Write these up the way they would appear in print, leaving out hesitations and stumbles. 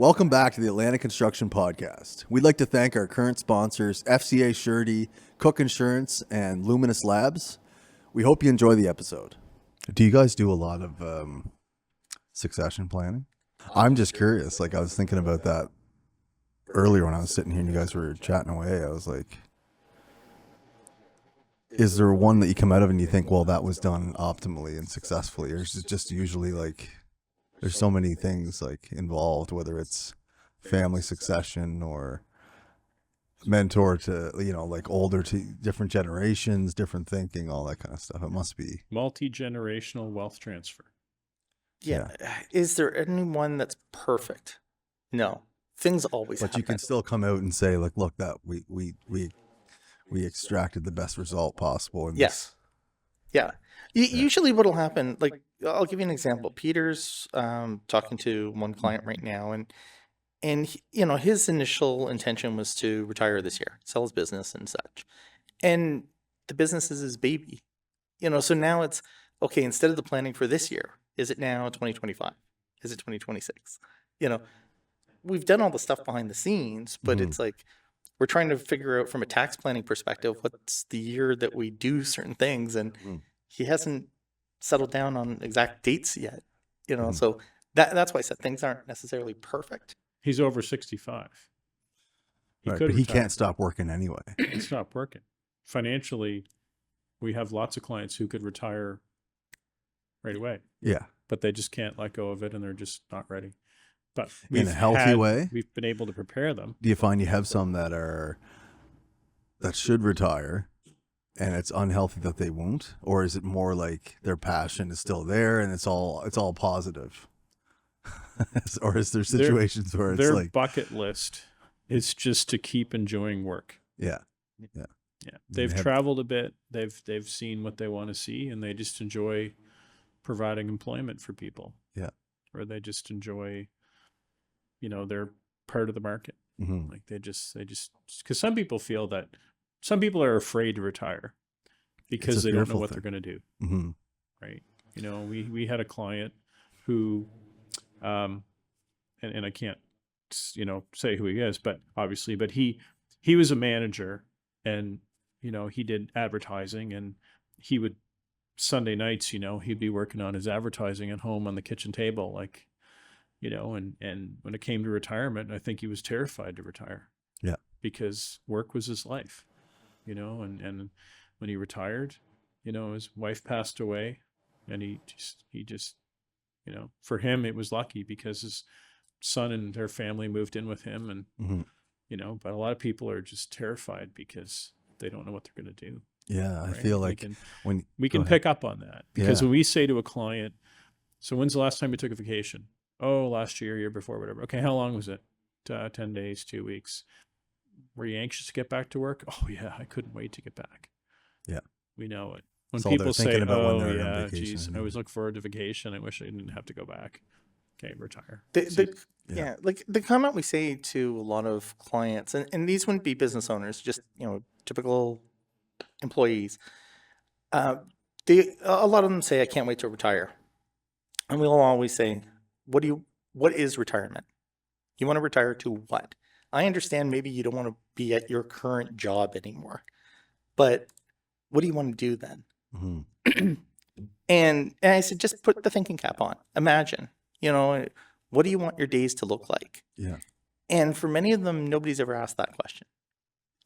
Welcome back to the Atlantic Construction Podcast. We'd like to thank our current sponsors, FCA Surety, Cook Insurance, and Luminous Labs. We hope you enjoy the episode. Do you guys do a lot of succession planning? I'm just curious. Like, I was thinking about that earlier when I was sitting here and you guys were chatting away. I was like, is there one that you come out of and you think, well, that was done optimally and successfully? Or is it just usually like, there's so many things like involved, whether it's family succession or mentor to, you know, like older to different generations, different thinking, all that kind of stuff. It must be multi-generational wealth transfer. Yeah. Is there anyone that's perfect? No. Things always happen. But you can still come out and say, like, look, that we extracted the best result possible. In yes. This. Yeah. Usually what'll happen, like, I'll give you an example. Peter's talking to one client right now, and he, you know, his initial intention was to retire this year, sell his business and such. And the business is his baby. You know, so now it's, okay, instead of the planning for this year, is it now 2025? Is it 2026? You know, we've done all the stuff behind the scenes, but it's like we're trying to figure out from a tax planning perspective what's the year that we do certain things, and he hasn't settled down on exact dates yet. You know, so that's why I said things aren't necessarily perfect. He's over 65. Right, but he can't stop working anyway. He stopped working. Financially, we have lots of clients who could retire right away. Yeah. But they just can't let go of it, and they're just not ready. But in a healthy way, we've been able to prepare them. Do you find you have some that should retire and it's unhealthy that they won't? Or is it more like their passion is still there and it's all positive? Or is there situations where it's their like bucket list is just to keep enjoying work? Yeah. They've traveled a bit. They've seen what they want to see, and they just enjoy providing employment for people. Yeah. Or they just enjoy, you know, they're part of the market. Like they just, because some people feel that some people are afraid to retire because they don't know what they're going to do. Right. You know, we had a client who, and I can't, you know, say who he is, but obviously, but he was a manager, and, you know, he did advertising, and he would Sunday nights, you know, he'd be working on his advertising at home on the kitchen table, like, you know, and when it came to retirement, I think he was terrified to retire. Yeah. Because work was his life, you know, and when he retired, you know, his wife passed away, and he just, you know, for him, it was lucky because his son and their family moved in with him, and, you know, but a lot of people are just terrified because they don't know what they're going to do. Yeah. Right? I feel like we can pick up on that, because when we say to a client, so when's the last time you took a vacation? Oh, last year before, whatever. Okay. How long was it? 10 days, 2 weeks. Were you anxious to get back to work? Oh yeah. I couldn't wait to get back. Yeah. We know it. When That's people say, oh yeah, vacation, geez, I always look forward to vacation. I wish I didn't have to go back. Okay. Retire. Like the comment we say to a lot of clients, and these wouldn't be business owners, just, you know, typical employees. A lot of them say, I can't wait to retire. And we'll always say, what is retirement? You want to retire to what? I understand maybe you don't want to be at your current job anymore, but what do you want to do then? And I said, just put the thinking cap on. Imagine, you know, what do you want your days to look like? Yeah. And for many of them, nobody's ever asked that question.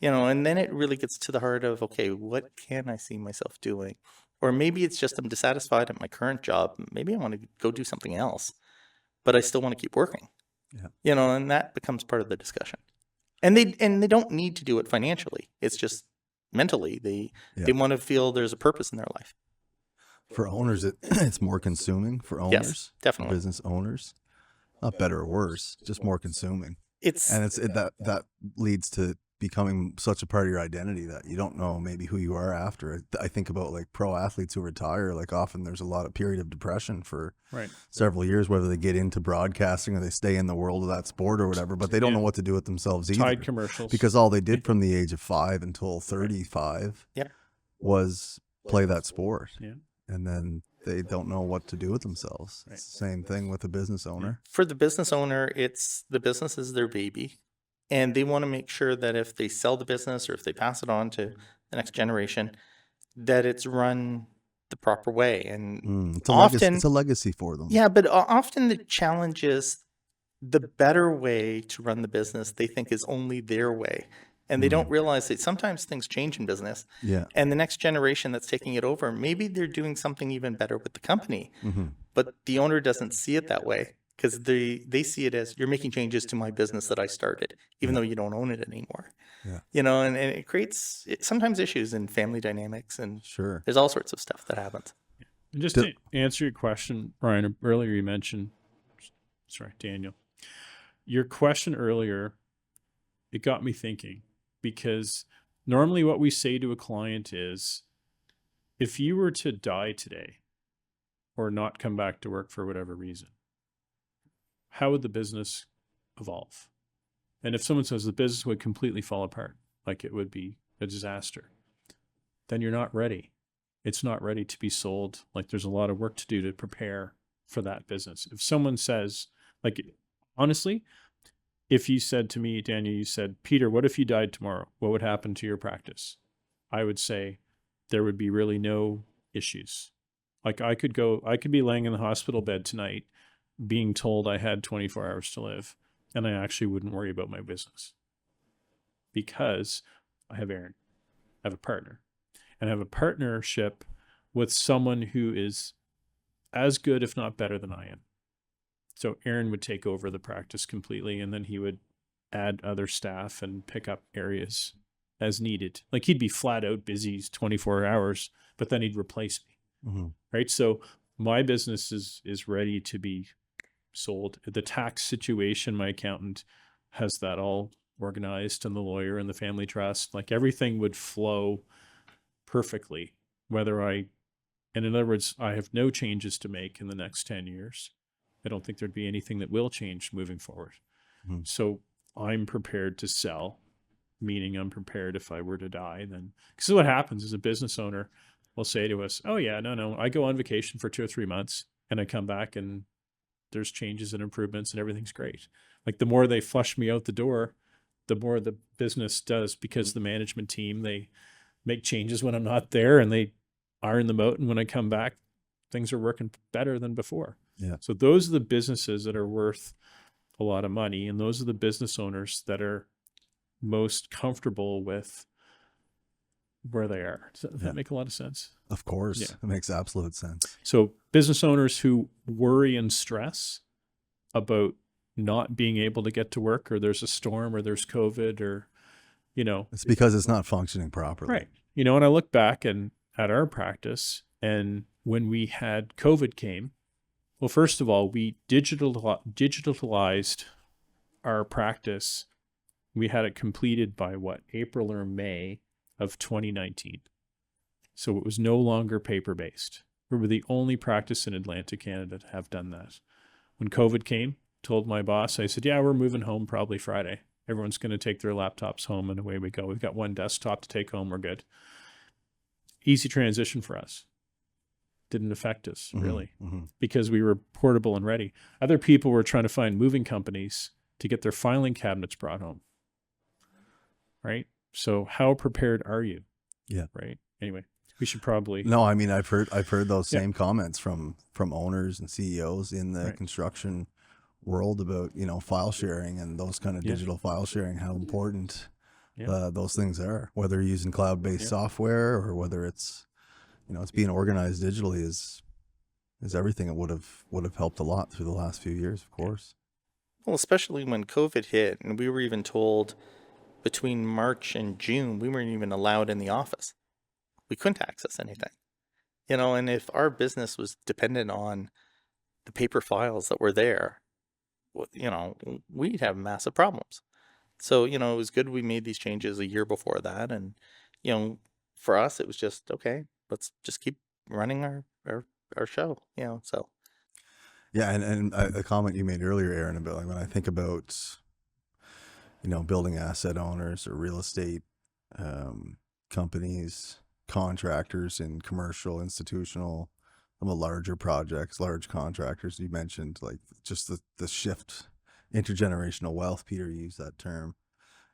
You know, and then it really gets to the heart of, okay, what can I see myself doing? Or maybe it's just I'm dissatisfied at my current job. Maybe I want to go do something else, but I still want to keep working. Yeah. You know, and that becomes part of the discussion. And they don't need to do it financially. It's just mentally they want to feel there's a purpose in their life. For owners, it's more consuming for owners. Yes, definitely. For business owners, not better or worse, just more consuming. It's that leads to becoming such a part of your identity that you don't know maybe who you are after. I think about like pro athletes who retire, like often there's a lot of period of depression for several years, whether they get into broadcasting or they stay in the world of that sport or whatever, but they don't know what to do with themselves either. Tide commercials. Because all they did from the age of 5 until 35 was play that sport. Yeah. And then they don't know what to do with themselves. Right. It's the same thing with a business owner. For the business owner, the business is their baby, and they want to make sure that if they sell the business or if they pass it on to the next generation, that it's run the proper way. And It's a often, legacy. It's a legacy for them. yeah, but often the challenge is the better way to run the business they think is only their way. And they don't realize that sometimes things change in business. Yeah. And the next generation that's taking it over, maybe they're doing something even better with the company. But the owner doesn't see it that way because they see it as you're making changes to my business that I started, even though you don't own it anymore. Yeah. You know, and it creates sometimes issues in family dynamics, and Sure. there's all sorts of stuff that happens. And just to answer your question, Brian, earlier you mentioned, sorry, Daniel, your question earlier, it got me thinking, because normally what we say to a client is, if you were to die today or not come back to work for whatever reason, how would the business evolve? And if someone says the business would completely fall apart, like it would be a disaster, then you're not ready. It's not ready to be sold. Like there's a lot of work to do to prepare for that business. If someone says, like, honestly, if you said to me, Daniel, you said, Peter, what if you died tomorrow? What would happen to your practice? I would say there would be really no issues. Like I could be laying in the hospital bed tonight being told I had 24 hours to live, and I actually wouldn't worry about my business because I have Aaron, I have a partner, and I have a partnership with someone who is as good, if not better than I am. So Aaron would take over the practice completely, and then he would add other staff and pick up areas as needed. Like he'd be flat out busy 24 hours, but then he'd replace me. Right? So my business is ready to be sold. The tax situation, my accountant has that all organized, and the lawyer and the family trust, like everything would flow perfectly. And in other words, I have no changes to make in the next 10 years. I don't think there'd be anything that will change moving forward. So I'm prepared to sell, meaning I'm prepared if I were to die, then, because what happens is a business owner will say to us, oh yeah, no, I go on vacation for 2 or 3 months and I come back and there's changes and improvements and everything's great. Like the more they flush me out the door, the more the business does, because the management team, they make changes when I'm not there and they iron them out. And when I come back, things are working better than before. Yeah. So those are the businesses that are worth a lot of money. And those are the business owners that are most comfortable with where they are. Does that make a lot of sense? Of course. Yeah. It makes absolute sense. So business owners who worry and stress about not being able to get to work, or there's a storm, or there's COVID, or, It's because it's not functioning properly. Right. And I look back at our practice, and when we had COVID came, well, first of all, we digitalized our practice. We had it completed by April or May of 2019. So it was no longer paper-based. We were the only practice in Atlantic Canada to have done that. When COVID came, told my boss, I said, yeah, we're moving home probably Friday. Everyone's going to take their laptops home, and away we go. We've got one desktop to take home. We're good. Easy transition for us. Didn't affect us really, because we were portable and ready. Other people were trying to find moving companies to get their filing cabinets brought home. Right? So how prepared are you? Yeah. Right. Anyway, we should probably. No, I mean, I've heard those same comments from owners and CEOs in the construction world about, file sharing and those kind of digital file sharing, how important those things are, whether you're using cloud-based software or whether it's, it's being organized digitally is everything. It would have helped a lot through the last few years, of course. Well, especially when COVID hit, and we were even told between March and June, we weren't even allowed in the office. We couldn't access anything, and if our business was dependent on the paper files that were there, we'd have massive problems. So, it was good we made these changes a year before that. And, for us, it was just, okay, let's just keep running our show, so. Yeah. And a comment you made earlier, Aaron, about like when I think about, building asset owners or real estate companies, contractors in commercial, institutional some of the larger projects, large contractors. You mentioned like just the shift, intergenerational wealth. Peter used that term.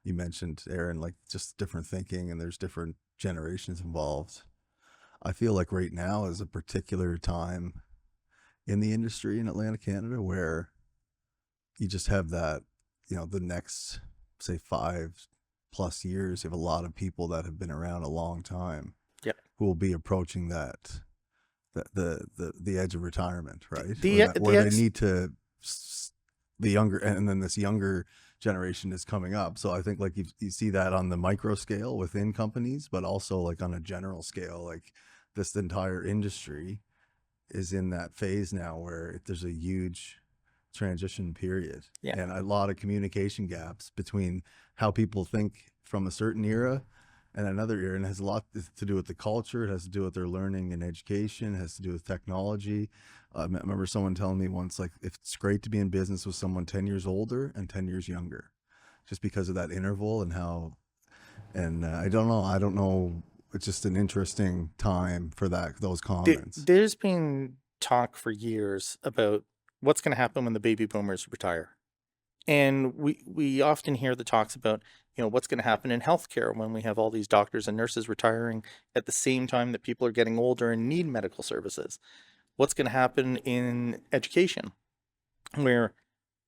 You mentioned, Aaron, like just different thinking, and there's different generations involved. I feel like right now is a particular time in the industry in Atlantic Canada where you just have that, the next, say, 5+ years, you have a lot of people that have been around a long time, Yep. who will be approaching the edge of retirement, right? They need to, the younger, and then this younger generation is coming up. So I think like you see that on the micro scale within companies, but also like on a general scale, like this entire industry is in that phase now where there's a huge transition period, and a lot of communication gaps between how people think from a certain era and another era, and it has a lot to do with the culture. It has to do with their learning and education. It has to do with technology. I remember someone telling me once, like, if it's great to be in business with someone 10 years older and 10 years younger, just because of that interval and how, and I don't know. It's just an interesting time for those comments. There's been talk for years about what's going to happen when the baby boomers retire. And we often hear the talks about, what's going to happen in healthcare when we have all these doctors and nurses retiring at the same time that people are getting older and need medical services. What's going to happen in education where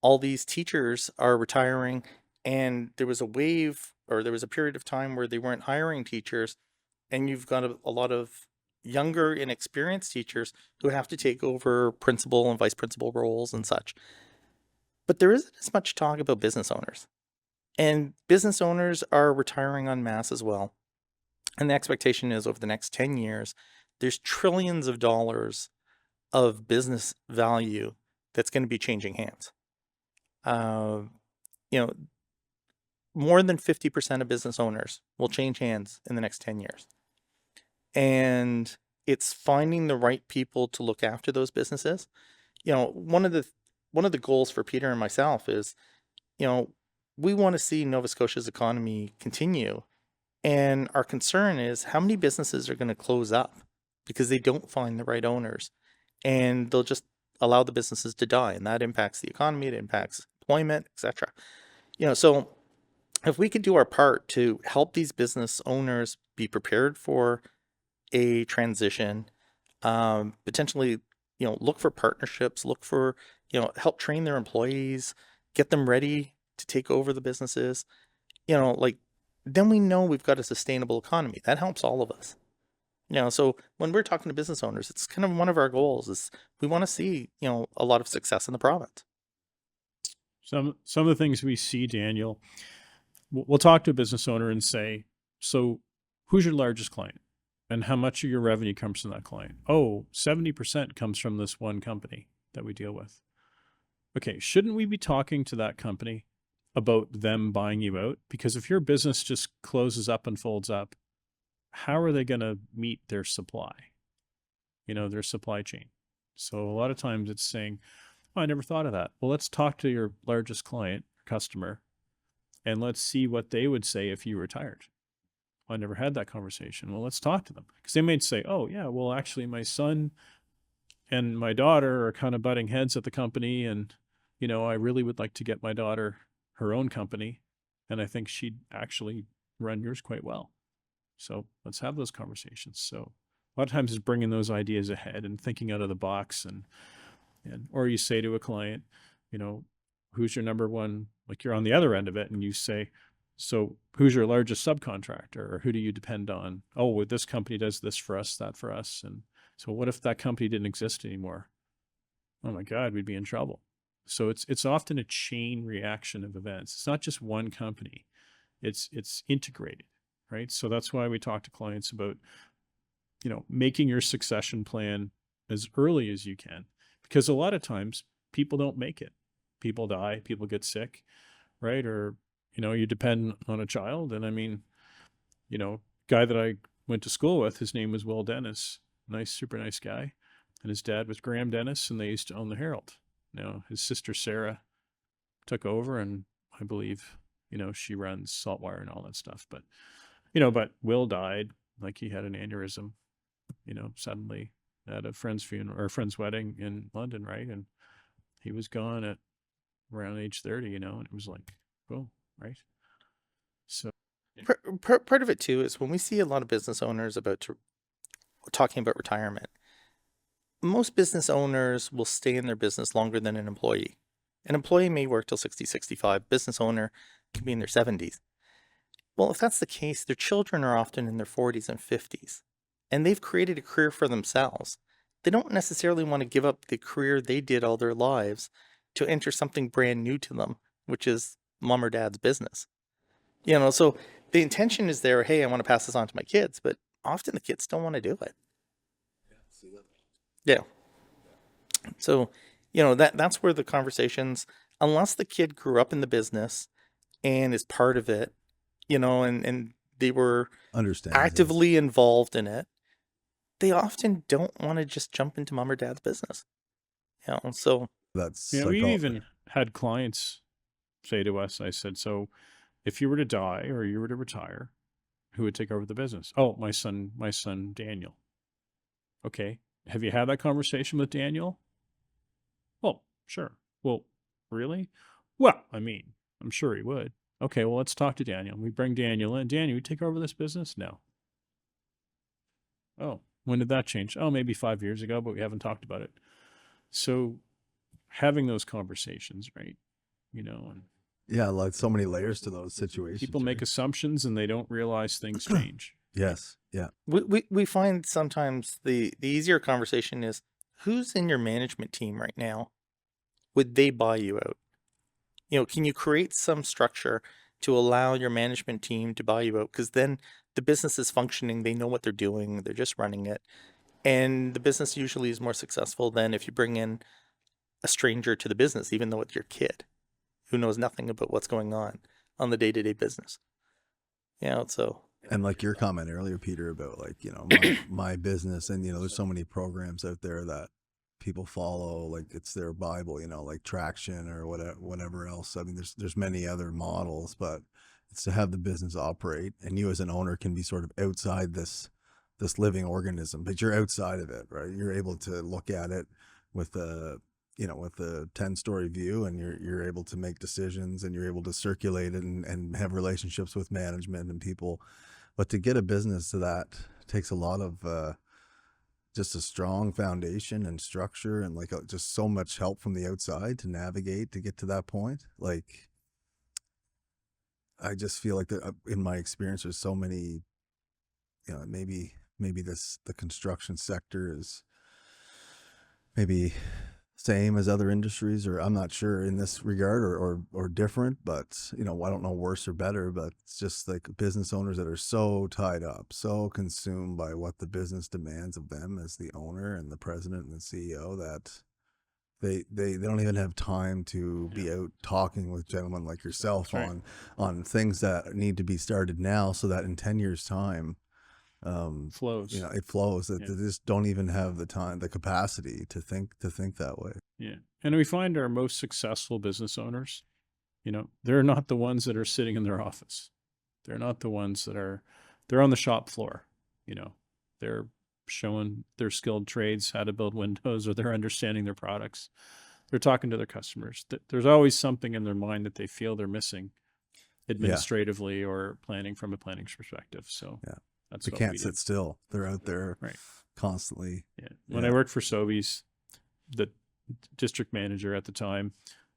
all these teachers are retiring, and there was a period of time where they weren't hiring teachers, and you've got a lot of younger, inexperienced teachers who have to take over principal and vice principal roles and such. But there isn't as much talk about business owners. And business owners are retiring en masse as well. And the expectation is over the next 10 years, there's trillions of dollars of business value that's going to be changing hands. More than 50% of business owners will change hands in the next 10 years. And it's finding the right people to look after those businesses. One of the goals for Peter and myself is, we want to see Nova Scotia's economy continue. And our concern is how many businesses are going to close up because they don't find the right owners, and they'll just allow the businesses to die. And that impacts the economy, it impacts employment, etc. So if we could do our part to help these business owners be prepared for a transition, potentially, look for partnerships, look for, help train their employees, get them ready to take over the businesses, then we know we've got a sustainable economy. That helps all of us. So when we're talking to business owners, it's kind of one of our goals is we want to see, a lot of success in the province. Some of the things we see, Daniel, we'll talk to a business owner and say, so who's your largest client? And how much of your revenue comes from that client? Oh, 70% comes from this one company that we deal with. Okay, shouldn't we be talking to that company about them buying you out? Because if your business just closes up and folds up, how are they going to meet their supply? Their supply chain. So a lot of times it's saying, oh, I never thought of that. Well, let's talk to your largest client, customer, and let's see what they would say if you retired. I never had that conversation. Well, let's talk to them, because they might say, oh yeah, well, actually my son and my daughter are kind of butting heads at the company, and I really would like to get my daughter her own company, and I think she'd actually run yours quite well. So let's have those conversations. So a lot of times it's bringing those ideas ahead and thinking out of the box, and or you say to a client, who's your number one, like you're on the other end of it, and you say, so who's your largest subcontractor, or who do you depend on? Oh, well, this company does this for us, that for us. And so what if that company didn't exist anymore? Oh my God, we'd be in trouble. So it's often a chain reaction of events. It's not just one company. It's integrated, right? So that's why we talk to clients about, making your succession plan as early as you can, because a lot of times people don't make it. People die, people get sick, right? Or, you depend on a child. And guy that I went to school with, his name was Will Dennis, super nice guy. And his dad was Graham Dennis, and they used to own the Herald. His sister Sarah took over, and I believe, she runs Saltwire and all that stuff. But Will died, like he had an aneurysm, suddenly, at a friend's funeral or a friend's wedding in London, right? And he was gone at around age 30, and it was like, boom, right? So Part of it too is when we see a lot of business owners talking about retirement, most business owners will stay in their business longer than an employee. An employee may work till 60, 65. Business owner can be in their 70s. Well, if that's the case, their children are often in their 40s and 50s, and they've created a career for themselves. They don't necessarily want to give up the career they did all their lives to enter something brand new to them, which is mom or dad's business. So the intention is there, hey, I want to pass this on to my kids, but often the kids don't want to do it. Yeah. So, that's where the conversations, unless the kid grew up in the business and is part of it, and they were actively involved in it, they often don't want to just jump into mom or dad's business. So that's we even had clients say to us, I said, so if you were to die or you were to retire, who would take over the business? Oh, my son Daniel. Okay. Have you had that conversation with Daniel? Well, sure. Well, really? Well, I'm sure he would. Okay, well, let's talk to Daniel. We bring Daniel in. Daniel, you take over this business? No. Oh, when did that change? Oh, maybe 5 years ago, but we haven't talked about it. So having those conversations, right? And yeah, like so many layers to those situations. People make assumptions and they don't realize things change. Yes. Yeah. We find sometimes the easier conversation is, who's in your management team right now? Would they buy you out? Can you create some structure to allow your management team to buy you out? Because then the business is functioning. They know what they're doing. They're just running it. And the business usually is more successful than if you bring in a stranger to the business, even though it's your kid who knows nothing about what's going on the day-to-day business. So. And like your comment earlier, Peter, about like, my business, and, there's so many programs out there that people follow, like it's their Bible, like Traction or whatever else. I mean, there's many other models, but it's to have the business operate, and you as an owner can be sort of outside this living organism, but you're outside of it, right? You're able to look at it with a 10-story view, and you're able to make decisions, and you're able to circulate it and have relationships with management and people. But to get a business to that takes a lot of just a strong foundation and structure, and like just so much help from the outside to navigate to get to that point. Like, I just feel like in my experience, there's so many, maybe the construction sector is maybe same as other industries, or I'm not sure in this regard, or different, but I don't know, worse or better, but it's just like business owners that are so tied up, so consumed by what the business demands of them as the owner and the president and the CEO, that they don't even have time to be out talking with gentlemen like yourself on things that need to be started now, so that in 10 years time, flows. It flows. That they just don't even have the time, the capacity to think that way. Yeah. And we find our most successful business owners, they're not the ones that are sitting in their office. They're not the ones they're on the shop floor. They're showing their skilled trades how to build windows, or they're understanding their products. They're talking to their customers. There's always something in their mind that they feel they're missing administratively or planning from a planning perspective. So yeah. That's they can't sit still. They're out there constantly. Yeah. When I worked for Sobeys, the district manager at the time,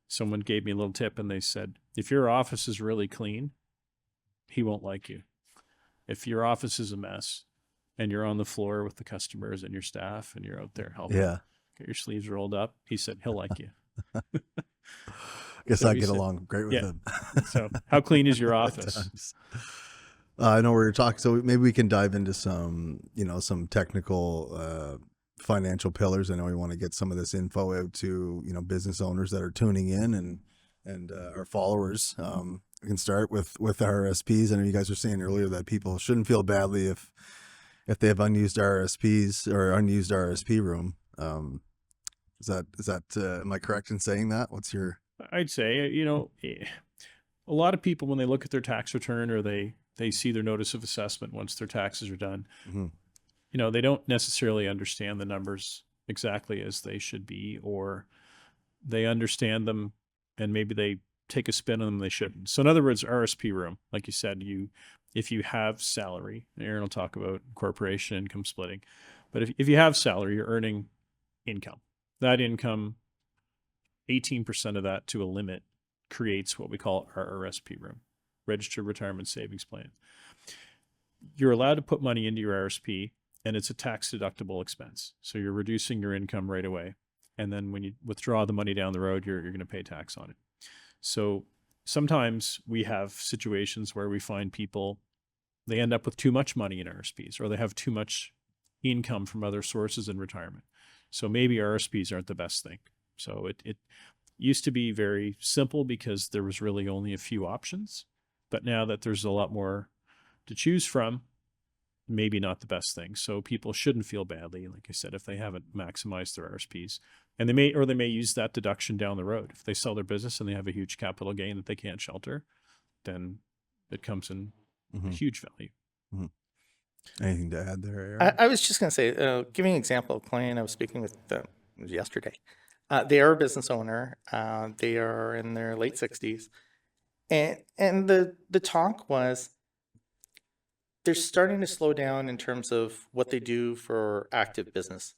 someone gave me a little tip, and they said, if your office is really clean, he won't like you. If your office is a mess and you're on the floor with the customers and your staff and you're out there helping, get your sleeves rolled up, he said, he'll like you. Guess I get along great with him. So how clean is your office? I know we're talking, so maybe we can dive into some technical financial pillars. I know we want to get some of this info out to business owners that are tuning in and our followers. We can start with RSPs. I know you guys were saying earlier that people shouldn't feel badly if they have unused RSPs or unused RSP room. Is that am I correct in saying that? What's your? I'd say a lot of people, when they look at their tax return or they see their notice of assessment once their taxes are done, they don't necessarily understand the numbers exactly as they should be, or they understand them and maybe they take a spin on them they shouldn't. So in other words, RSP room, like you said, if you have salary, Aaron will talk about corporation income splitting, but if you have salary, you're earning income. That income, 18% of that to a limit creates what we call our RSP room, Registered Retirement Savings Plan. You're allowed to put money into your RSP, and it's a tax deductible expense. So you're reducing your income right away. And then when you withdraw the money down the road, you're going to pay tax on it. So sometimes we have situations where we find people, they end up with too much money in RSPs, or they have too much income from other sources in retirement. So maybe RSPs aren't the best thing. So it used to be very simple because there was really only a few options. But now that there's a lot more to choose from, maybe not the best thing. So people shouldn't feel badly, like I said, if they haven't maximized their RSPs. And they may use that deduction down the road. If they sell their business and they have a huge capital gain that they can't shelter, then it comes in a huge value. Mm-hmm. Anything to add there, Aaron? I was just going to say, giving an example of a client I was speaking with yesterday. They are a business owner. They are in their late 60s. And the talk was, they're starting to slow down in terms of what they do for active business.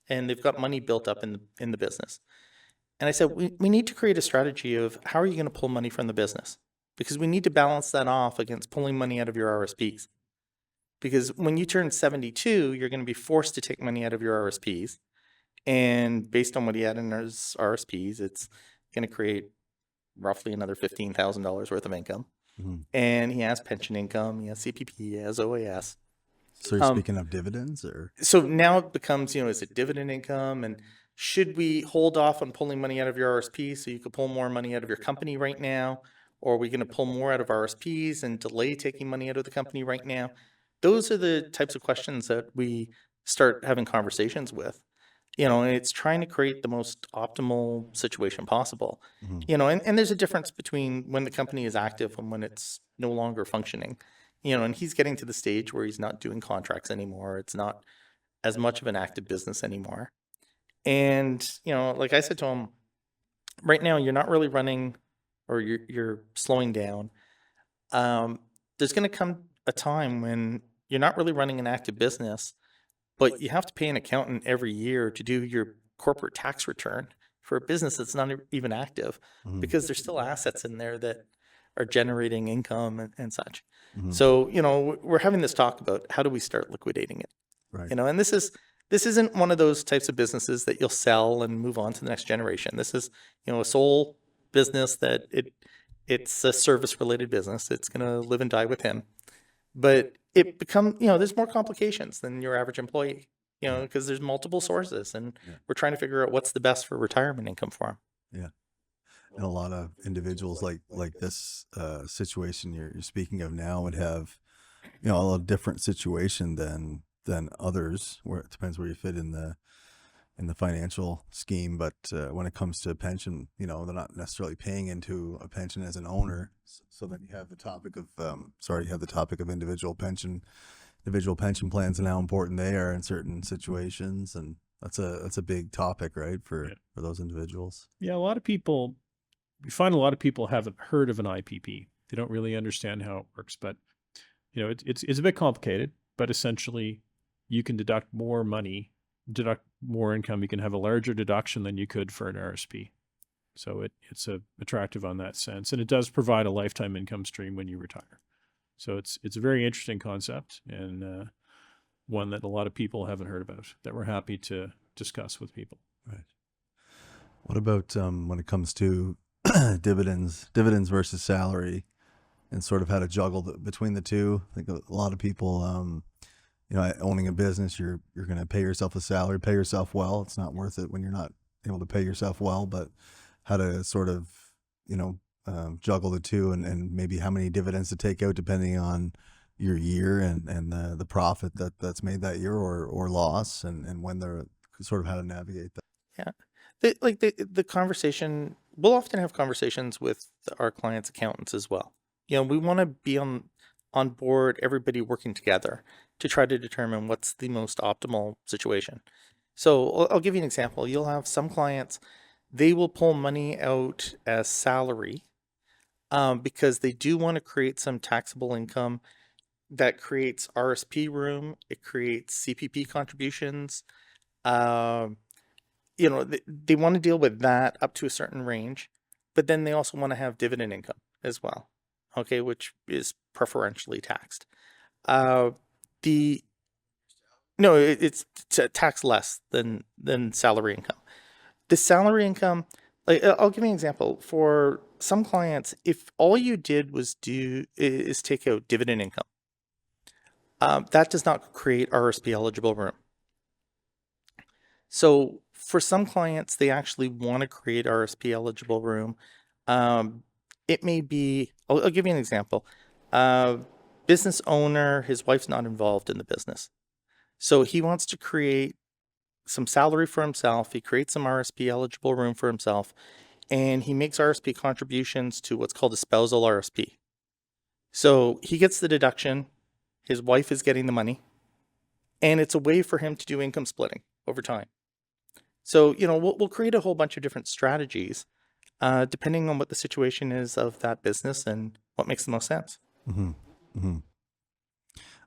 And they've got money built up in the business. And I said, we need to create a strategy of how are you going to pull money from the business? Because we need to balance that off against pulling money out of your RSPs. Because when you turn 72, you're going to be forced to take money out of your RSPs. And based on what he had in his RSPs, it's going to create roughly another $15,000 worth of income. Mm-hmm. And he has pension income, he has CPP, he has OAS. So you're speaking of dividends, or? So now it becomes, is it dividend income? And should we hold off on pulling money out of your RSP so you could pull more money out of your company right now? Or are we going to pull more out of RSPs and delay taking money out of the company right now? Those are the types of questions that we start having conversations with. And it's trying to create the most optimal situation possible. Mm-hmm. And there's a difference between when the company is active and when it's no longer functioning. And he's getting to the stage where he's not doing contracts anymore. It's not as much of an active business anymore. And, like I said to him, right now you're not really running, or you're slowing down. There's going to come a time when you're not really running an active business, but you have to pay an accountant every year to do your corporate tax return for a business that's not even active, because there's still assets in there that are generating income and such. Mm-hmm. So, we're having this talk about how do we start liquidating it, right? And this isn't one of those types of businesses that you'll sell and move on to the next generation. This is, a sole business that it's a service related business. It's going to live and die with him. But it becomes, there's more complications than your average employee, because there's multiple sources, and we're trying to figure out what's the best for retirement income for them. Yeah. And a lot of individuals like this situation you're speaking of now would have, a little different situation than others, where it depends where you fit in the financial scheme. But when it comes to a pension, they're not necessarily paying into a pension as an owner. So then you have the topic of individual pension plans and how important they are in certain situations, and that's a big topic, right, for those individuals. Yeah, we find a lot of people haven't heard of an IPP. They don't really understand how it works, but it's a bit complicated. But essentially, you can deduct more income. You can have a larger deduction than you could for an RSP. So it's attractive on that sense, and it does provide a lifetime income stream when you retire. So it's a very interesting concept, and one that a lot of people haven't heard about, that we're happy to discuss with people. Right. What about when it comes to dividends versus salary, and sort of how to juggle between the two? I think a lot of people, owning a business, you're going to pay yourself a salary, pay yourself well. It's not worth it when you're not able to pay yourself well, but how to sort of, juggle the two, and maybe how many dividends to take out depending on your year and the profit that's made that year, or loss, and when they're sort of how to navigate that. Yeah. The conversation, we'll often have conversations with our clients' accountants as well. We want to be on on board everybody working together to try to determine what's the most optimal situation. So I'll give you an example. You'll have some clients, they will pull money out as salary because they do want to create some taxable income that creates RSP room. It creates CPP contributions. They want to deal with that up to a certain range, but then they also want to have dividend income as well, okay, which is preferentially taxed. It's taxed less than salary income. The salary income, like I'll give you an example. For some clients, if all you did was take out dividend income, that does not create RSP eligible room. So for some clients, they actually want to create RSP eligible room. It may be, I'll give you an example. Business owner, his wife's not involved in the business. So he wants to create some salary for himself. He creates some RSP eligible room for himself, and he makes RSP contributions to what's called a spousal RSP. So he gets the deduction, his wife is getting the money, and it's a way for him to do income splitting over time. So, we'll create a whole bunch of different strategies depending on what the situation is of that business and what makes the most sense. Mm-hmm.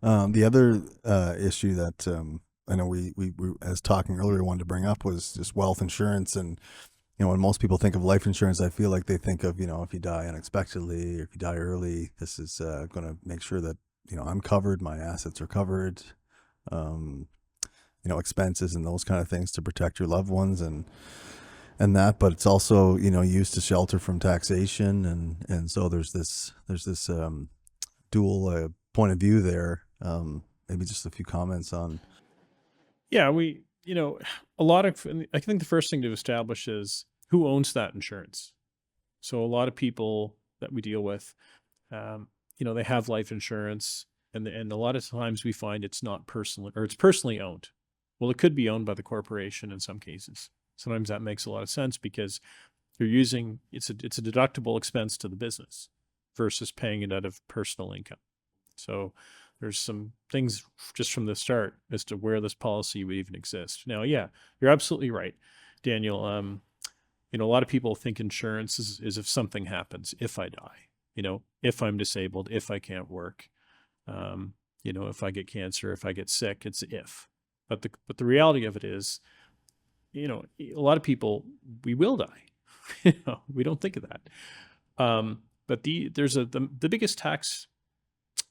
Mm-hmm. The other issue that I know we as talking earlier wanted to bring up was just wealth insurance. And when most people think of life insurance, I feel like they think of if you die unexpectedly or if you die early, this is going to make sure that I'm covered, my assets are covered, expenses and those kind of things to protect your loved ones and that. But it's also used to shelter from taxation, and so there's this dual point of view there. Maybe just a few comments on. Yeah, I think the first thing to establish is who owns that insurance. So a lot of people that we deal with, they have life insurance, and a lot of times we find it's not personal, or it's personally owned. Well, it could be owned by the corporation in some cases. Sometimes that makes a lot of sense because it's a deductible expense to the business versus paying it out of personal income. So there's some things just from the start as to where this policy would even exist. Now, yeah, you're absolutely right, Daniel. A lot of people think insurance is if something happens, if I die, if I'm disabled, if I can't work, if I get cancer, if I get sick, it's if. But the reality of it is, a lot of people, we will die. We don't think of that. But the biggest tax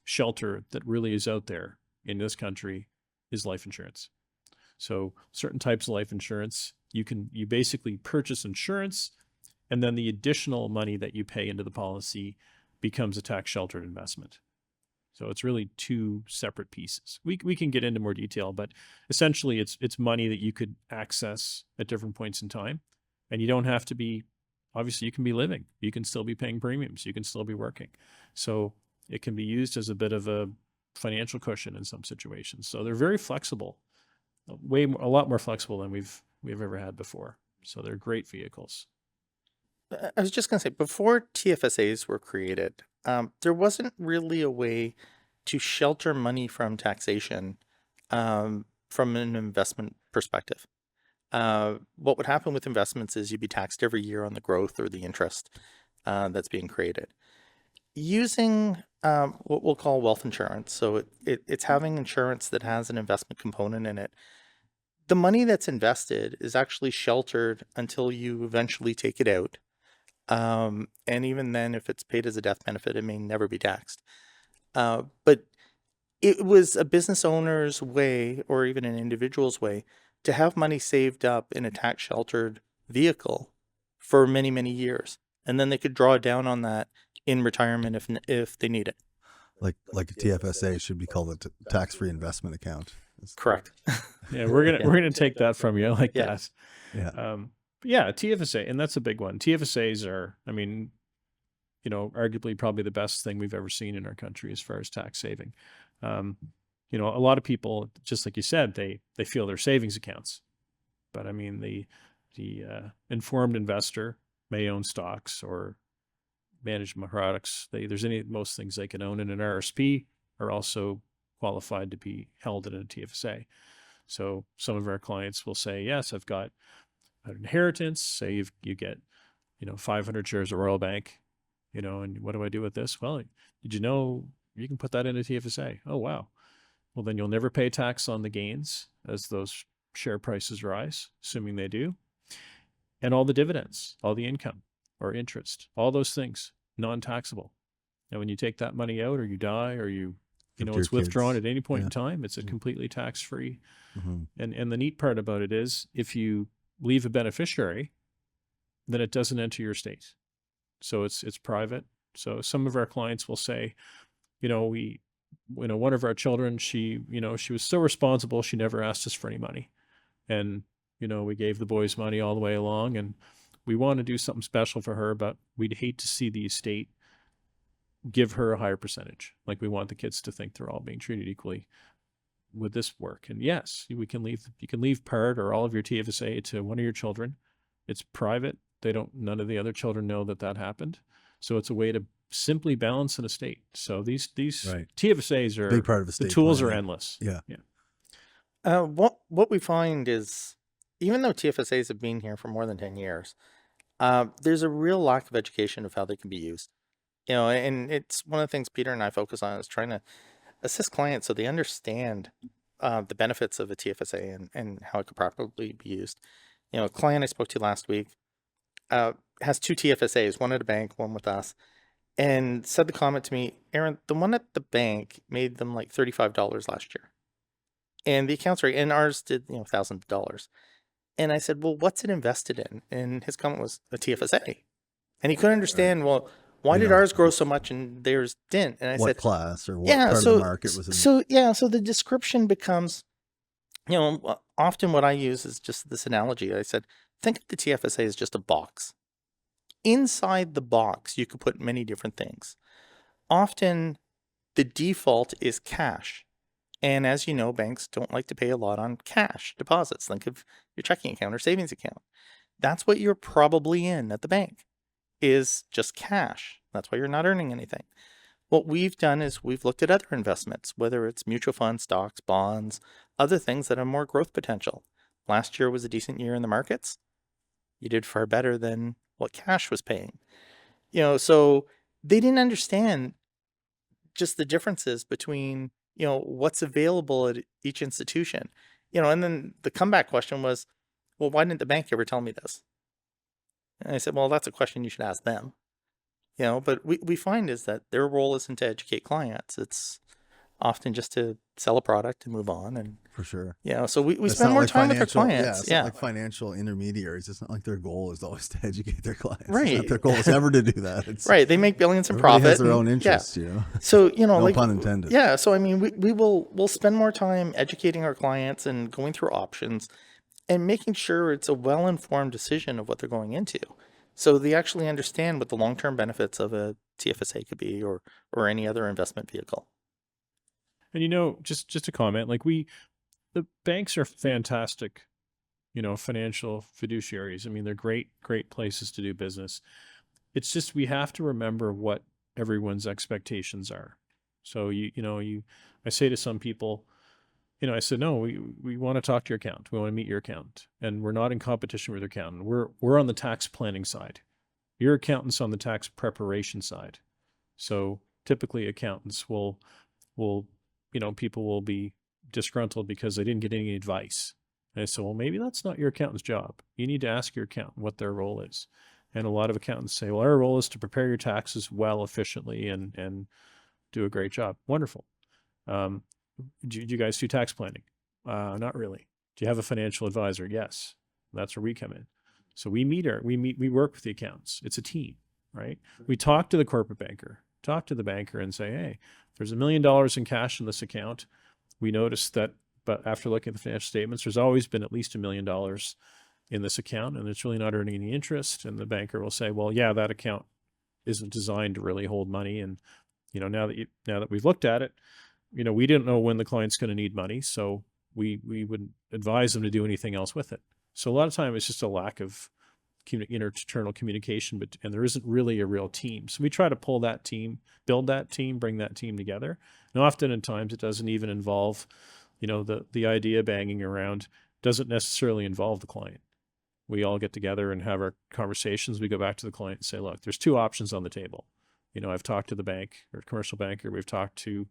shelter that really is out there in this country is life insurance. So certain types of life insurance, you basically purchase insurance, and then the additional money that you pay into the policy becomes a tax sheltered investment. So it's really two separate pieces. We can get into more detail, but essentially it's money that you could access at different points in time, and you don't have to be, obviously you can be living, you can still be paying premiums, you can still be working. So it can be used as a bit of a financial cushion in some situations. So they're very flexible, a lot more flexible than we've ever had before. So they're great vehicles. I was just going to say, before TFSAs were created, there wasn't really a way to shelter money from taxation from an investment perspective. What would happen with investments is you'd be taxed every year on the growth or the interest that's being created. Using what we'll call wealth insurance, so it's having insurance that has an investment component in it. The money that's invested is actually sheltered until you eventually take it out. And even then, if it's paid as a death benefit, it may never be taxed. But it was a business owner's way, or even an individual's way, to have money saved up in a tax sheltered vehicle for many, many years. And then they could draw down on that in retirement if they need it. Like a TFSA should be called a tax-free investment account. Correct. Yeah, we're gonna take that from you. I like that. Yeah. Yeah, TFSA, and that's a big one. TFSAs are, arguably probably the best thing we've ever seen in our country as far as tax saving. A lot of people, just like you said, they feel they're savings accounts, but the informed investor may own stocks or management products. Most things they can own in an RSP are also qualified to be held in a TFSA. So some of our clients will say, yes, I've got an inheritance. Say you get, 500 shares of Royal Bank, and what do I do with this? Well, did you know you can put that in a TFSA? Oh, wow. Well, then you'll never pay tax on the gains as those share prices rise, assuming they do. And all the dividends, all the income or interest, all those things, non-taxable. Now, when you take that money out or you die or it's withdrawn at any point in time, it's a completely tax-free. And the neat part about it is if you leave a beneficiary, then it doesn't enter your estate. So it's private. So some of our clients will say, one of our children, she was so responsible, she never asked us for any money. And, we gave the boys money all the way along, and we want to do something special for her, but we'd hate to see the estate give her a higher percentage. Like, we want the kids to think they're all being treated equally with this work. And yes, you can leave part or all of your TFSA to one of your children. It's private. None of the other children know that happened. So it's a way to simply balance an estate. So these right. TFSAs are big part of estate. The tools are endless. Yeah. What we find is, even though TFSAs have been here for more than 10 years, there's a real lack of education of how they can be used. And it's one of the things Peter and I focus on is trying to assist clients so they understand the benefits of a TFSA and how it could properly be used. A client I spoke to last week has 2 TFSAs, one at a bank, one with us, and said the comment to me, Aaron, the one at the bank made them like $35 last year. And the accounts rate, and ours did, $1,000. And I said, well, what's it invested in? And his comment was a TFSA. And he couldn't understand, well, why did ours grow so much and theirs didn't? And I said, what class or what part of the market was in? So the description becomes, often what I use is just this analogy. I said, think of the TFSA as just a box. Inside the box, you could put many different things. Often the default is cash. And as you know, banks don't like to pay a lot on cash deposits. Think of your checking account or savings account. That's what you're probably in at the bank, is just cash. That's why you're not earning anything. What we've done is we've looked at other investments, whether it's mutual funds, stocks, bonds, other things that have more growth potential. Last year was a decent year in the markets. You did far better than what cash was paying. So they didn't understand just the differences between what's available at each institution, and then the comeback question was, well, why didn't the bank ever tell me this? And I said, well, that's a question you should ask them, but we find is that their role isn't to educate clients. It's often just to sell a product and move on. And for sure. So we spend more time with our clients. Yeah, it's not like financial intermediaries. It's not like their goal is always to educate their clients. Right. It's not their goal is ever to do that. It's, right. They make billions in profit. Has their own interests, So, no pun intended. Yeah. So, I mean, we'll spend more time educating our clients and going through options and making sure it's a well-informed decision of what they're going into. So they actually understand what the long-term benefits of a TFSA could be or any other investment vehicle. And just a comment, the banks are fantastic, financial fiduciaries. I mean, they're great places to do business. It's just, we have to remember what everyone's expectations are. So I say to some people, I said, no, we want to talk to your accountant. We want to meet your accountant, and we're not in competition with your accountant. We're on the tax planning side. Your accountant's on the tax preparation side. So typically accountants will people will be disgruntled because they didn't get any advice. And I said, well, maybe that's not your accountant's job. You need to ask your accountant what their role is. And a lot of accountants say, well, our role is to prepare your taxes well, efficiently, and do a great job. Wonderful. Do you guys do tax planning? Not really. Do you have a financial advisor? Yes. That's where we come in. So we work with the accountants. It's a team, right? We talk to the corporate banker, talk to the banker and say, hey, there's $1 million in cash in this account. We noticed that, but after looking at the financial statements, there's always been at least $1 million in this account, and it's really not earning any interest. And the banker will say, well, yeah, that account isn't designed to really hold money. And, now that we've looked at it, we didn't know when the client's going to need money. So we wouldn't advise them to do anything else with it. So a lot of time it's just a lack of internal communication, and there isn't really a real team. So we try to pull that team, build that team, bring that team together. And often at times it doesn't even involve, the idea banging around doesn't necessarily involve the client. We all get together and have our conversations. We go back to the client and say, look, there's two options on the table. I've talked to the bank or commercial banker. We've talked to,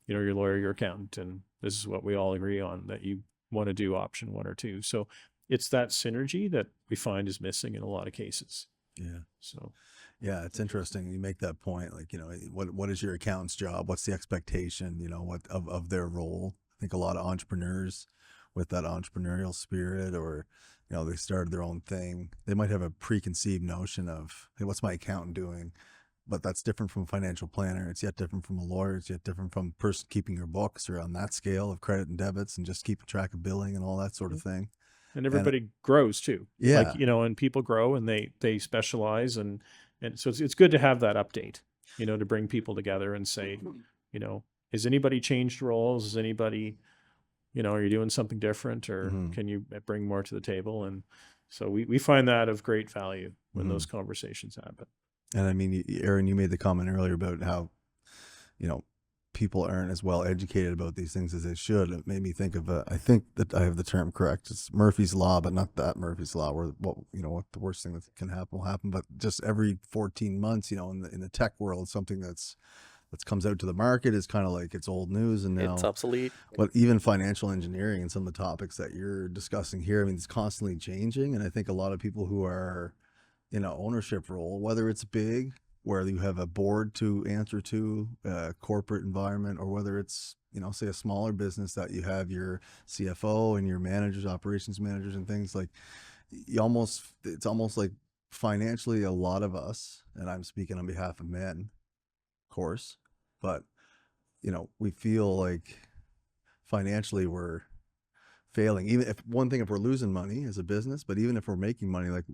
your lawyer, your accountant, and this is what we all agree on, that you want to do option 1 or 2. So it's that synergy that we find is missing in a lot of cases. Yeah. So, yeah, it's interesting. You make that point. Like, what is your accountant's job? What's the expectation, what of their role? I think a lot of entrepreneurs with that entrepreneurial spirit, or, they started their own thing. They might have a preconceived notion of, hey, what's my accountant doing? But that's different from a financial planner. It's yet different from a lawyer. It's yet different from a person keeping your books, or on that scale of credit and debits and just keeping track of billing and all that sort of thing. And everybody grows too. Yeah. And people grow and they specialize. And so it's good to have that update, to bring people together and say, has anybody changed roles? Is anybody, are you doing something different, or can you bring more to the table? And so we find that of great value when those conversations happen. And I mean, Aaron, you made the comment earlier about how, people aren't as well educated about these things as they should. It made me think of I think that I have the term correct. It's Murphy's Law, but not that Murphy's Law, where what the worst thing that can happen will happen. But just every 14 months, in the tech world, something that comes out to the market is kind of like it's old news, and now it's obsolete. But even financial engineering and some of the topics that you're discussing here, I mean, it's constantly changing. And I think a lot of people who are in an ownership role, whether it's big, where you have a board to answer to, a corporate environment, or whether it's, say a smaller business that you have your CFO and your managers, operations managers and things, like it's almost like financially a lot of us, and I'm speaking on behalf of men, of course, but, we feel like financially we're failing. Even if we're losing money as a business, but even if we're making money, like,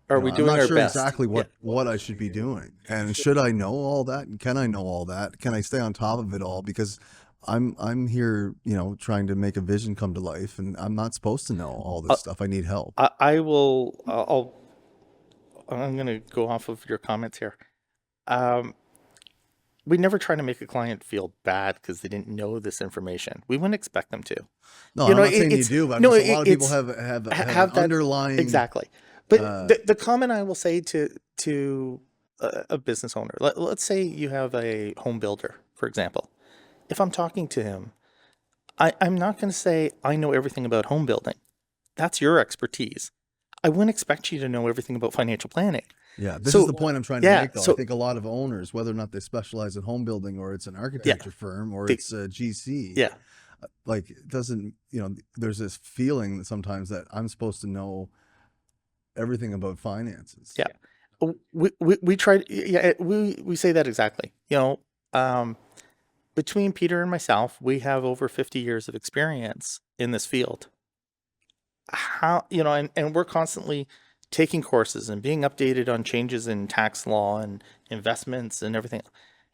are we doing I'm not our sure best? exactly what I should be doing, and should I know all that? And can I know all that? Can I stay on top of it all? Because I'm here, trying to make a vision come to life, and I'm not supposed to know all this stuff. I need help. I'm going to go off of your comments here. We never try to make a client feel bad because they didn't know this information. We wouldn't expect them to. No, I'm not saying you do, but a lot of people have that underlying. Exactly. But the comment I will say to a business owner, let's say you have a home builder, for example. If I'm talking to him, I'm not going to say I know everything about home building. That's your expertise. I wouldn't expect you to know everything about financial planning. Yeah, this is the point I'm trying to make, though. So, I think a lot of owners, whether or not they specialize in home building, or it's an architecture firm, or it's a GC, like it doesn't, there's this feeling that sometimes that I'm supposed to know everything about finances. Yeah, we try. Yeah, we say that exactly. Between Peter and myself, we have over 50 years of experience in this field. And we're constantly taking courses and being updated on changes in tax law and investments and everything.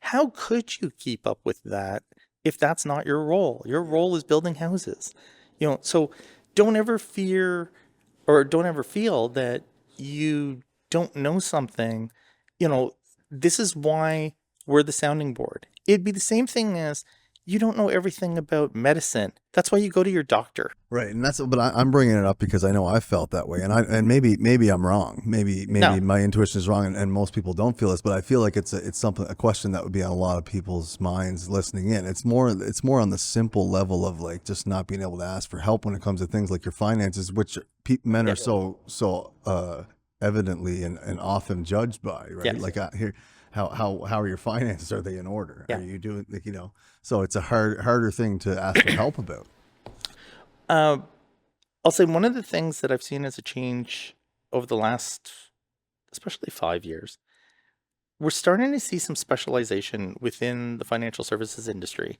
How could you keep up with that if that's not your role? Your role is building houses. So don't ever fear, or don't ever feel that you don't know something. This is why we're the sounding board. It'd be the same thing as you don't know everything about medicine. That's why you go to your doctor. But I'm bringing it up because I know I felt that way, and maybe I'm wrong. Maybe my intuition is wrong, and most people don't feel this. But I feel like it's a question that would be on a lot of people's minds listening in. It's more on the simple level of like just not being able to ask for help when it comes to things like your finances, which men are so evidently and often judged by, right? Yes. Like here. How are your finances? Are they in order? Yeah. Are you doing, so it's a harder thing to ask for help about. I'll say one of the things that I've seen as a change over the last, especially 5 years, we're starting to see some specialization within the financial services industry.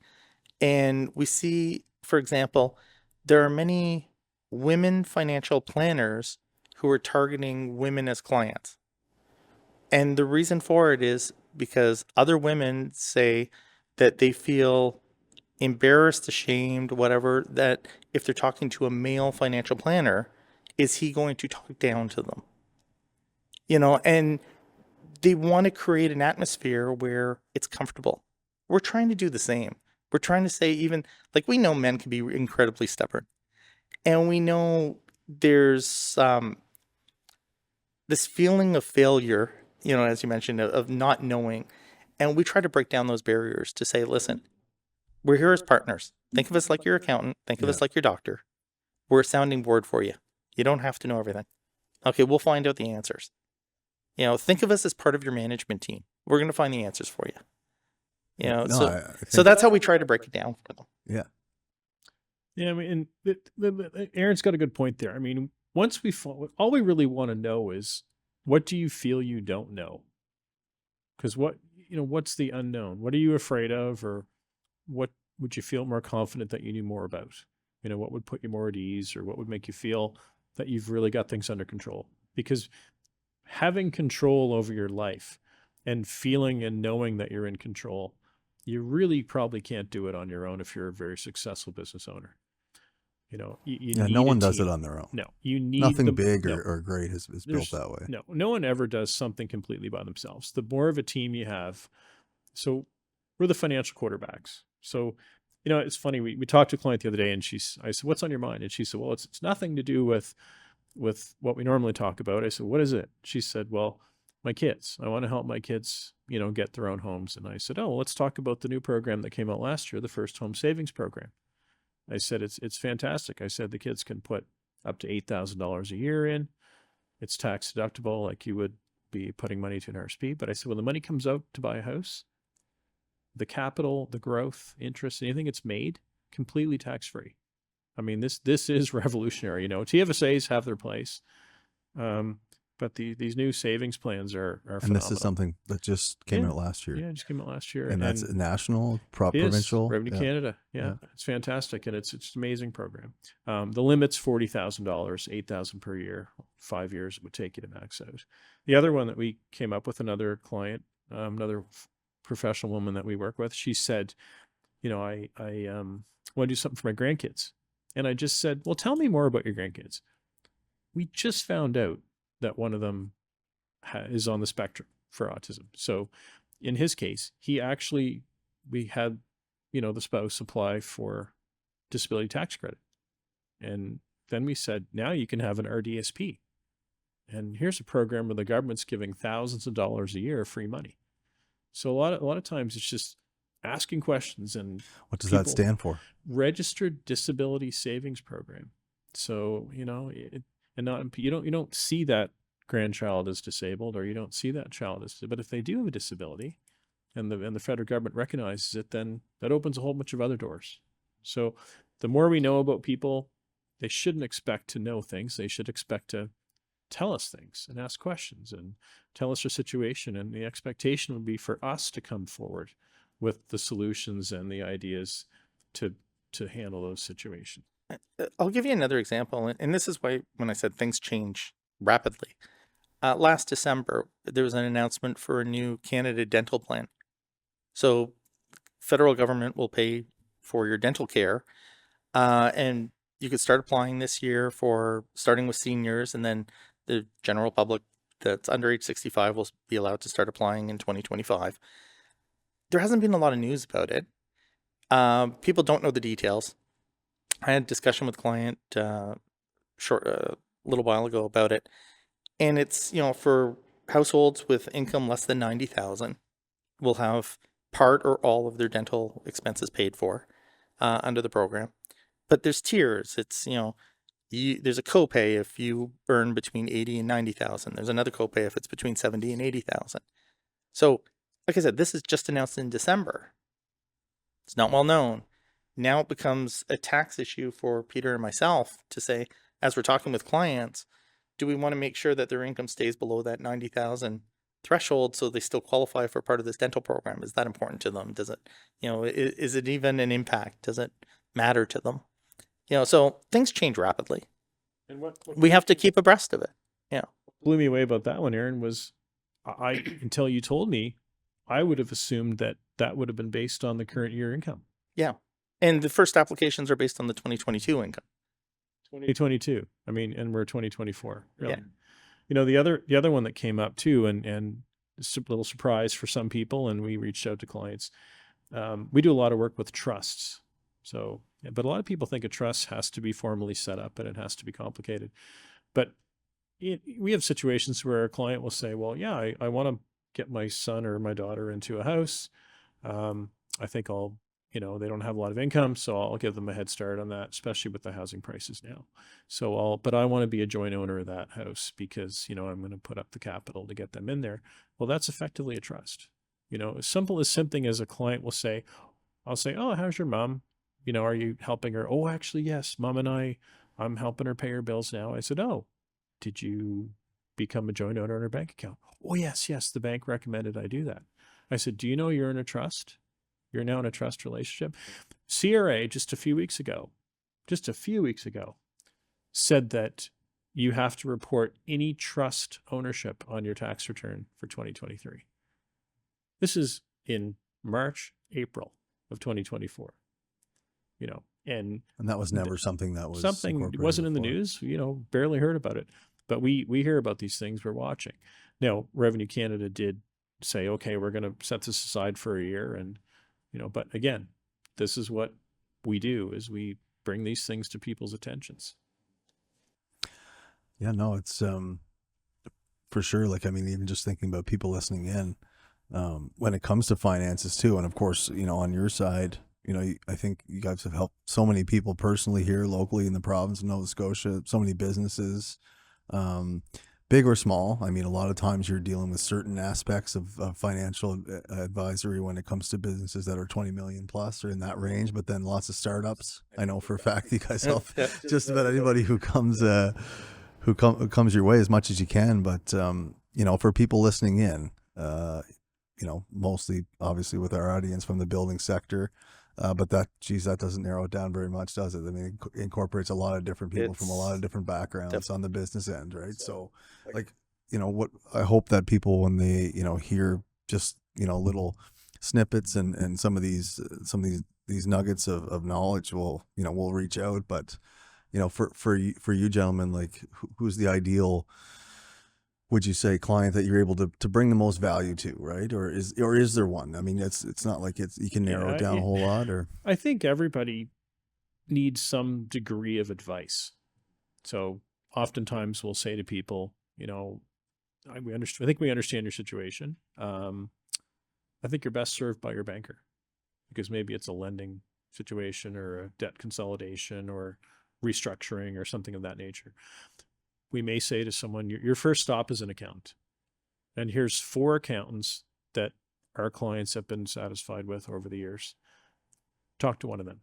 And we see, for example, there are many women financial planners who are targeting women as clients. And the reason for it is because other women say that they feel embarrassed, ashamed, whatever, that if they're talking to a male financial planner, is he going to talk down to them? and they want to create an atmosphere where it's comfortable. We're trying to do the same. We're trying to say, even like, we know men can be incredibly stubborn, and we know there's this feeling of failure, as you mentioned, of not knowing. And we try to break down those barriers to say, listen, we're here as partners. Think of us like your accountant. Think of us like your doctor. We're a sounding board for you. You don't have to know everything. Okay, we'll find out the answers. Think of us as part of your management team. We're going to find the answers for you. So that's how we try to break it down for them. Yeah. Yeah, I mean, Aaron's got a good point there. I mean, once all we really want to know is, what do you feel you don't know? Because what's the unknown? What are you afraid of, or what would you feel more confident that you knew more about? What would put you more at ease, or what would make you feel that you've really got things under control? Because having control over your life and feeling and knowing that you're in control, you really probably can't do it on your own if you're a very successful business owner. You need no one does team. it on their own. No, you need nothing big or great is built that way. No one ever does something completely by themselves. The more of a team you have, so we're the financial quarterbacks. So, it's funny. We talked to a client the other day, and I said, "What's on your mind?" And she said, "Well, it's nothing to do with what we normally talk about." I said, "What is it?" She said, "Well, my kids. I want to help my kids, get their own homes." And I said, "Oh, well, let's talk about the new program that came out last year, the First Home Savings Program." I said, it's fantastic. I said, the kids can put up to $8,000 a year in. It's tax deductible, like you would be putting money to an RSP. But I said, when the money comes out to buy a house, the capital, the growth, interest, anything it's made, completely tax-free. I mean, this is revolutionary. TFSAs have their place. But these new savings plans are phenomenal. And this is something that just came out last year. Yeah, it just came out last year. And that's national, provincial? Revenue Canada. Yeah, it's fantastic. And it's an amazing program. The limit's $40,000, $8,000 per year, 5 years it would take you to max out. The other one that we came up with, another client, another professional woman that we work with, she said, I want to do something for my grandkids. And I just said, well, tell me more about your grandkids. We just found out that one of them is on the spectrum for autism. So in his case, we had, the spouse apply for disability tax credit. And then we said, now you can have an RDSP. And here's a program where the government's giving thousands of dollars a year of free money. So a lot of times it's just asking questions. And what does that stand for? Registered Disability Savings Program. So, you don't see that grandchild is disabled, or you don't see that child is, but if they do have a disability and the federal government recognizes it, then that opens a whole bunch of other doors. So the more we know about people, they shouldn't expect to know things. They should expect to tell us things and ask questions and tell us their situation. And the expectation would be for us to come forward with the solutions and the ideas to handle those situations. I'll give you another example, and this is why when I said things change rapidly. Last December, there was an announcement for a new Canada dental plan. So federal government will pay for your dental care, and you could start applying this year for starting with seniors, and then the general public that's under age 65 will be allowed to start applying in 2025. There hasn't been a lot of news about it. People don't know the details. I had a discussion with a client a little while ago about it, and it's for households with income less than 90,000 will have part or all of their dental expenses paid for under the program. But there's tiers. It's there's a copay if you earn between 80 and 90,000. There's another copay if it's between 70 and 80,000. So, like I said, this is just announced in December. It's not well known. Now it becomes a tax issue for Peter and myself to say, as we're talking with clients, do we want to make sure that their income stays below that 90,000 threshold so they still qualify for part of this dental program? Is that important to them? Does it, is it even an impact? Does it matter to them? So things change rapidly. And what we have to keep abreast of it. Yeah. What blew me away about that one, Aaron, was until you told me, I would have assumed that would have been based on the current year income. Yeah. And the first applications are based on the 2022 income. 2022. I mean, and we're 2024. Really. The other one that came up too, and it's a little surprise for some people, and we reached out to clients. We do a lot of work with trusts. So, but a lot of people think a trust has to be formally set up and it has to be complicated. But we have situations where a client will say, well, yeah, I want to get my son or my daughter into a house. I think they don't have a lot of income, so I'll give them a head start on that, especially with the housing prices now. But I want to be a joint owner of that house because, I'm going to put up the capital to get them in there. Well, that's effectively a trust. As simple as something as a client will say, I'll say, oh, how's your mom? Are you helping her? Oh, actually, yes, mom and I'm helping her pay her bills now. I said, oh, did you become a joint owner in her bank account? Oh, yes, the bank recommended I do that. I said, do you know you're in a trust? You're now in a trust relationship. CRA just a few weeks ago, said that you have to report any trust ownership on your tax return for 2023. This is in March, April of 2024. And that was never something that was it wasn't in the news, barely heard about it. But we hear about these things, we're watching. Now, Revenue Canada did say, okay, we're going to set this aside for a year. And, but again, this is what we do, is we bring these things to people's attentions. Yeah, no, it's for sure. Even just thinking about people listening in, when it comes to finances too. And of course, on your side, I think you guys have helped so many people personally here locally in the province of Nova Scotia, so many businesses, big or small. A lot of times you're dealing with certain aspects of financial advisory when it comes to businesses that are 20 million plus or in that range, but then lots of startups. I know for a fact you guys help just about anybody who comes your way as much as you can. But, for people listening in, mostly obviously with our audience from the building sector, but that doesn't narrow it down very much, does it? It incorporates a lot of different people from a lot of different backgrounds on the business end, right? So what I hope that people, when they, hear just, little snippets and some of these nuggets of knowledge will reach out. But, for you gentlemen, who's the ideal, would you say, client that you're able to bring the most value to, right? Or is there one? It's not like you can narrow it down a whole lot. Or I think everybody needs some degree of advice. So oftentimes we'll say to people, I think we understand your situation. I think you're best served by your banker, because maybe it's a lending situation or a debt consolidation or restructuring or something of that nature. We may say to someone, your first stop is an accountant. And here's 4 accountants that our clients have been satisfied with over the years. Talk to one of them.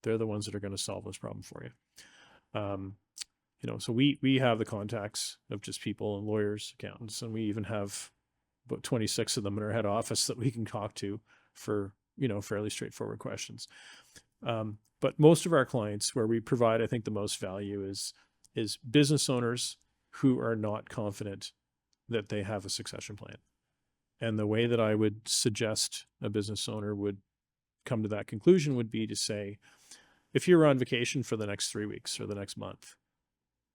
They're the ones that are going to solve this problem for you. So we have the contacts of just people and lawyers, accountants, and we even have about 26 of them in our head office that we can talk to for, fairly straightforward questions. But most of our clients, where we provide, I think, the most value is business owners who are not confident that they have a succession plan. And the way that I would suggest a business owner would come to that conclusion would be to say, if you're on vacation for the next 3 weeks or the next month,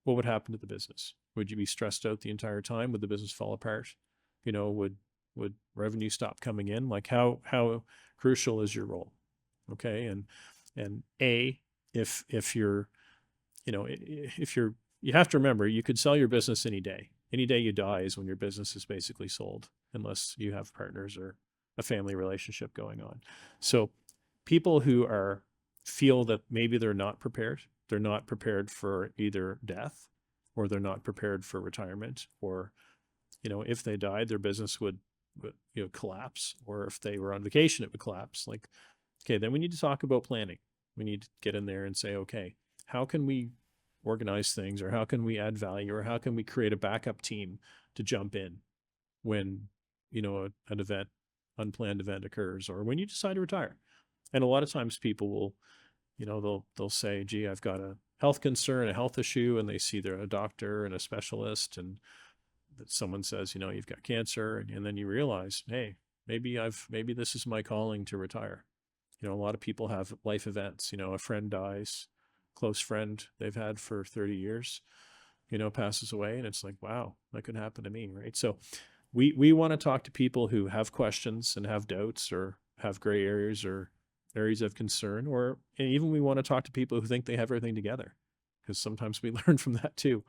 what would happen to the business? Would you be stressed out the entire time? Would the business fall apart? Would revenue stop coming in? How crucial is your role? Okay. And if you're, you have to remember, you could sell your business any day. Any day you die is when your business is basically sold, unless you have partners or a family relationship going on. So people who feel that maybe they're not prepared for either death, or they're not prepared for retirement, or, if they died, their business would collapse, or if they were on vacation, it would collapse. Okay, then we need to talk about planning. We need to get in there and say, okay, how can we organize things, or how can we add value, or how can we create a backup team to jump in when, an unplanned event occurs, or when you decide to retire. And a lot of times people will, they'll say, gee, I've got a health concern, a health issue, and they see a doctor and a specialist, and that someone says, you've got cancer, and then you realize, hey, maybe this is my calling to retire. A lot of people have life events. A friend dies, close friend they've had for 30 years. passes away, and it's like, wow, that could happen to me, right? So we want to talk to people who have questions and have doubts or have gray areas or areas of concern, or even we want to talk to people who think they have everything together, because sometimes we learn from that too.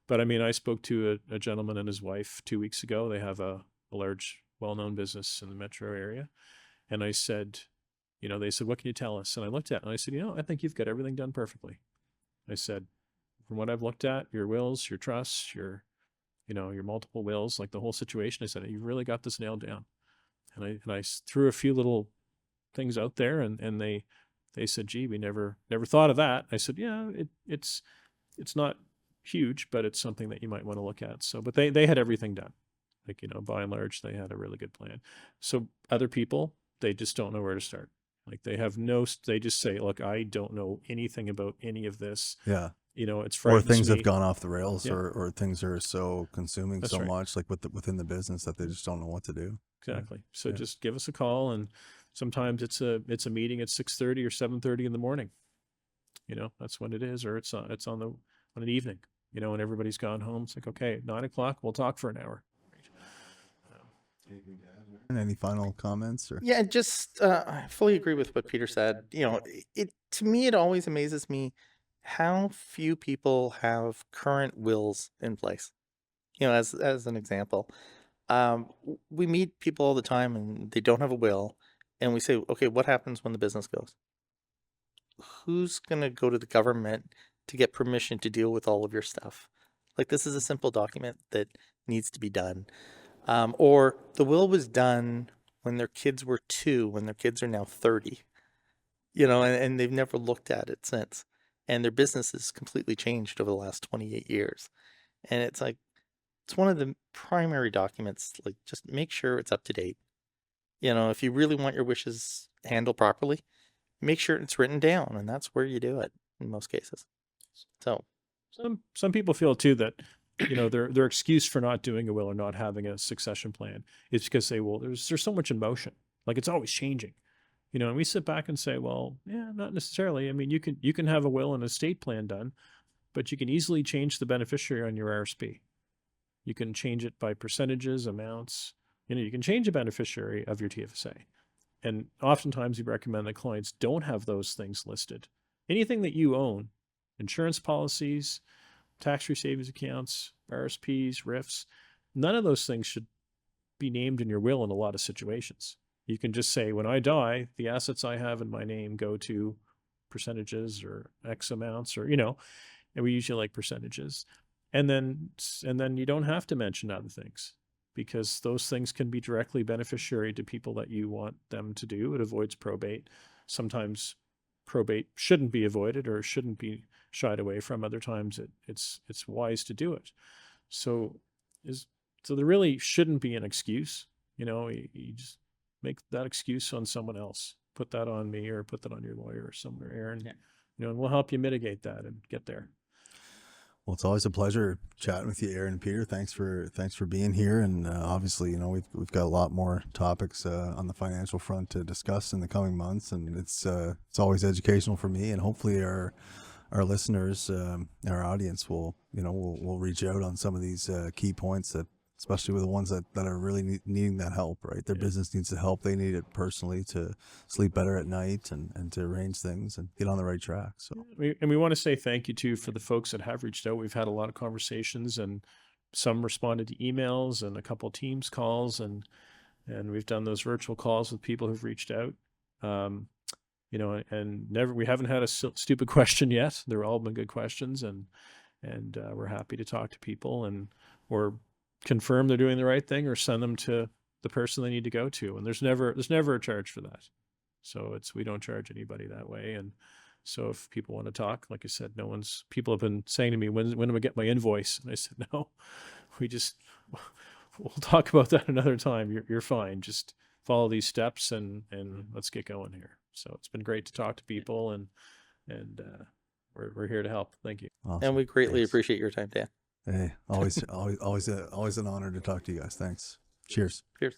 But I mean, I spoke to a gentleman and his wife 2 weeks ago. They have a large, well-known business in the metro area. And I said, they said, what can you tell us? And I looked at it and I said, I think you've got everything done perfectly. I said, from what I've looked at, your wills, your trusts, your multiple wills, like the whole situation, I said, you've really got this nailed down. And I threw a few little things out there, and they said, gee, we never thought of that. I said, yeah, it's not huge, but it's something that you might want to look at. So, but they had everything done. Like, by and large, they had a really good plan. So other people, they just don't know where to start. Like they just say, look, I don't know anything about any of this. Yeah. It's or frightens things me. have gone off the rails, Yeah. or things are so consuming That's so right. much, like within the business, that they just don't know what to do. Exactly. So Yeah. just give us a call, and sometimes it's a meeting at 6:30 or 7:30 in the morning. That's when it is, or it's on an evening. When everybody's gone home. It's like, okay, 9:00, we'll talk for an hour. Any final comments? Or Yeah, just I fully agree with what Peter said. To me, it always amazes me how few people have current wills in place. As an example, we meet people all the time and they don't have a will, and we say, okay, what happens when the business goes? Who's gonna go to the government to get permission to deal with all of your stuff? Like, this is a simple document that needs to be done. Or the will was done when their kids were 2, when their kids are now 30, and they've never looked at it since. And their business has completely changed over the last 28 years. And it's like, it's one of the primary documents, like, just make sure it's up to date. If you really want your wishes handled properly, make sure it's written down, and that's where you do it in most cases. So some people feel too that their excuse for not doing a will or not having a succession plan is because there's so much in motion, like it's always changing, and we sit back and say, well, yeah, not necessarily. I mean, you can have a will and estate plan done, but you can easily change the beneficiary on your RSP. You can change it by percentages, amounts. You can change the beneficiary of your TFSA. And oftentimes we recommend that clients don't have those things listed. Anything that you own, insurance policies, tax-free savings accounts, RSPs, RIFs, none of those things should be named in your will in a lot of situations. You can just say, when I die, the assets I have in my name go to percentages or X amounts, or, and we usually like percentages. And then you don't have to mention other things, because those things can be directly beneficiary to people that you want them to do. It avoids probate. Sometimes probate shouldn't be avoided or shouldn't be shied away from. Other times it's wise to do it. So there really shouldn't be an excuse. You just make that excuse on someone else. Put that on me, or put that on your lawyer or somewhere, Aaron. Yeah. And we'll help you mitigate that and get there. Well, it's always a pleasure chatting with you, Aaron and Peter. Thanks for being here. And obviously, we've got a lot more topics on the financial front to discuss in the coming months, and it's always educational for me. And hopefully, our listeners, our audience will reach out on some of these key points, that especially with the ones that are really needing that help. Right, their business needs the help. They need it personally to sleep better at night and to arrange things and get on the right track. So we want to say thank you too for the folks that have reached out. We've had a lot of conversations, and some responded to emails and a couple of Teams calls, and we've done those virtual calls with people who've reached out. And we haven't had a stupid question yet. They're all been good questions, and we're happy to talk to people or confirm they're doing the right thing, or send them to the person they need to go to. And there's never a charge for that. So we don't charge anybody that way. And so if people want to talk, like I said, people have been saying to me, when do I get my invoice? And I said, no, we'll talk about that another time. You're fine. Just follow these steps and let's get going here. So it's been great to talk to people, and we're here to help. Thank you. Awesome. And we greatly appreciate your time, Dan. Hey, always an honor to talk to you guys. Thanks. Cheers. Cheers.